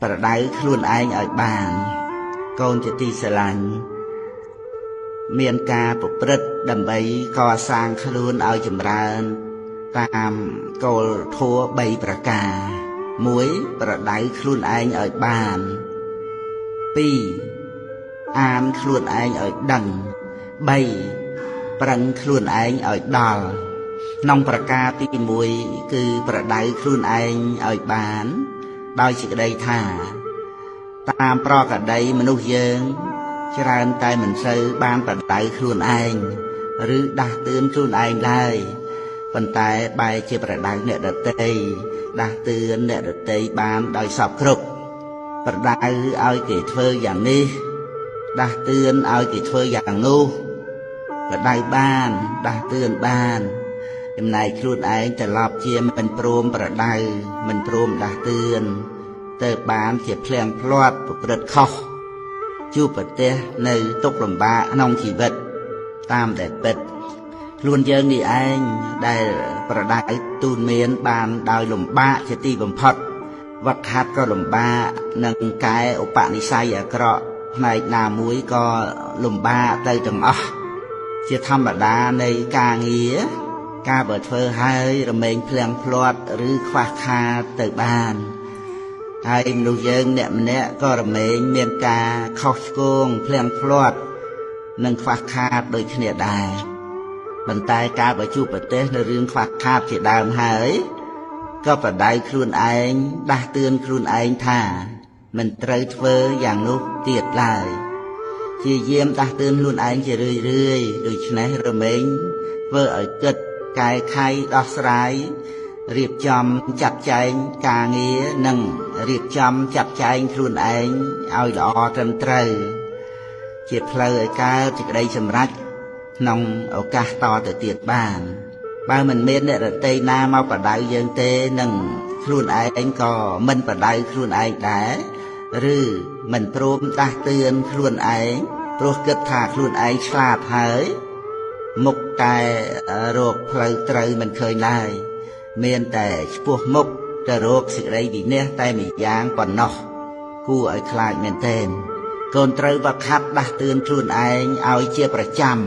ប្រដៅខ្លួនឯងឲ្យបានកូនជាទីស្រឡាញ់មានការប្រព្រឹត្តដើម្បីកសាងខ្លួនឲ្យចម្រើនតាមគោលធម៌3ប្រការ1ប្រដៅខ្លួនឯងឲ្យបាន2អានខ្លួនឯងឲ្យដឹង3ប្រឹងខ្លួនឯងឲ្យដល់ក្នុងប្រការទី1គឺប្រដៅខ្លួនឯងឲ្យបានដោយសេចក្តីថាតាមប្រក្រតីមនុស្សយើងច្រើនតែមិនសូវបានប្រដៅខ្លួនឯងឬដាស់តឿនខ្លួនឯងឡើយប៉ុន្តែបែរជាប្រដៅអ្នកដទៃដាស់តឿនអ្នកដទៃបានដោយសពគ្រប់ប្រដៅឲ្យគេធ្វើយ៉ាងនេះដាស់តឿនឲ្យគេធ្វើយ៉ាងនោះប្រដៅបានដាស់តឿនបានចំណែកខ្លួនឯងត្រឡប់ជាមិនព្រមប្រដៅមិនព្រមដាស់តឿនទៅបានជាភ្លៀងភ្លាត់ប្រព្រឹត្តខុសជួបប្រទះនៅទុក្ខលំបាកក្នុងជីវិតតាមដែលពិតខ្លួនយើងនេះឯងដែលប្រដៅទូនមានបានដោយលំបាកជាទីបំផុតវឹកហាត់ក៏លំបាកនិងកែឧបនិស្ស័យអាក្រក់ផ្នែកណាមួយក៏លំបាកទៅទាំងអស់ជាធម្មតានៃការងារការបើធ្វើហើយរមែងភ្លៀងភ្លាត់ឬខ្វះខាតទៅបានហើយមនុស្សយើងម្នាក់ក៏រមែងមានការខុសឆ្គងភ្លៀងភ្លាត់និងខ្វះខាតដូចគ្នាដែរប៉ុន្តែការបើជួបប្រទះនៅរឿងខ្វះខាតជាដើមហើយក៏ប្រដៅខ្លួនឯងដាស់តឿនខ្លួនឯងថាមិនត្រូវធ្វើយ៉ាងនោះទៀតឡើយជាយាមដាស់តឿនខ្លួនឯងជារឿយដូច្នេះរមែងធ្វើឲ្យគិតកែខៃដោះស្រាយរៀបចំចាត់ចែងការងារនិងរៀបចំចាត់ចែងខ្លួនឯងឲ្យល្អត្រឹមត្រូវជាផ្លូវឲ្យកើតសេចក្តីសម្រេចក្នុងឱកាសតទៅទៀតបានបើមិនមានអ្នករតីណាមកបដៅយើងទេនឹងខ្លួនឯងក៏មិនបដៅខ្លួនឯងដែរឬមិនព្រមដាស់តឿនខ្លួនឯងព្រោះគិតថាខ្លួនឯងឆ្លាតហើយមុខតែរកផ្លូវត្រូវមិនឃើញឡើយមានតែឆ្ពោះមុខទៅរកសេចក្តីវិនិច្ឆ័យតែម្យ៉ាងប៉ុណ្ណោះគួរឲ្យខ្លាចមែនទែនកូនត្រូវវឹកហាត់ដាស់តឿនខ្លួនឯងឲ្យជាប្រចាំ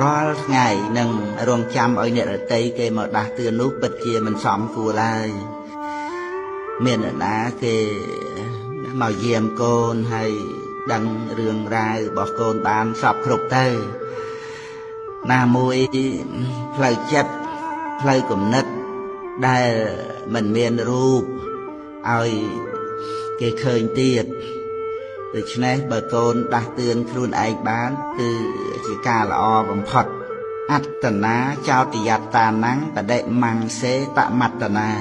រាល់ថ្ងៃនឹងរងចាំឲ្យអ្នករតីគេមកដាស់តឿននោះពិតជាមិនសមគួរឡើយមានអ្នកណាគេមកយាមកូនហើយដឹងរឿងរ៉ាវរបស់កូនបានសពគ្រប់ទៅណាមួយផ្លូវចិត្តផ្លូវគំនិតដែលមិនមានរូបឲ្យគេឃើញទៀតដូច្នេះបើកូនដាស់តឿនខ្លួនឯងបានគឺជាការល្អបំផុតអត្តនាចោទយត្តានੰបដិមង្សេតមត្តនា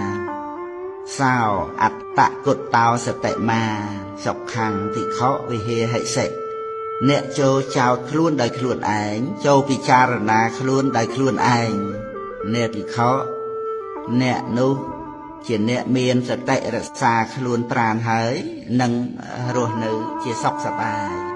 សោអត្តគុតោសតិមាសុខੰតិខុវិហេហិសិអ្នកចូលចោទខ្លួនដោយខ្លួនឯងចូលពិចារណាខ្លួនដោយខ្លួនឯងអ្នកភិក្ខុអ្នកនោះជាអ្នកមានសតិរក្សាខ្លួនប្រាណហើយនឹងរស់នៅជាសុខសប្បាយ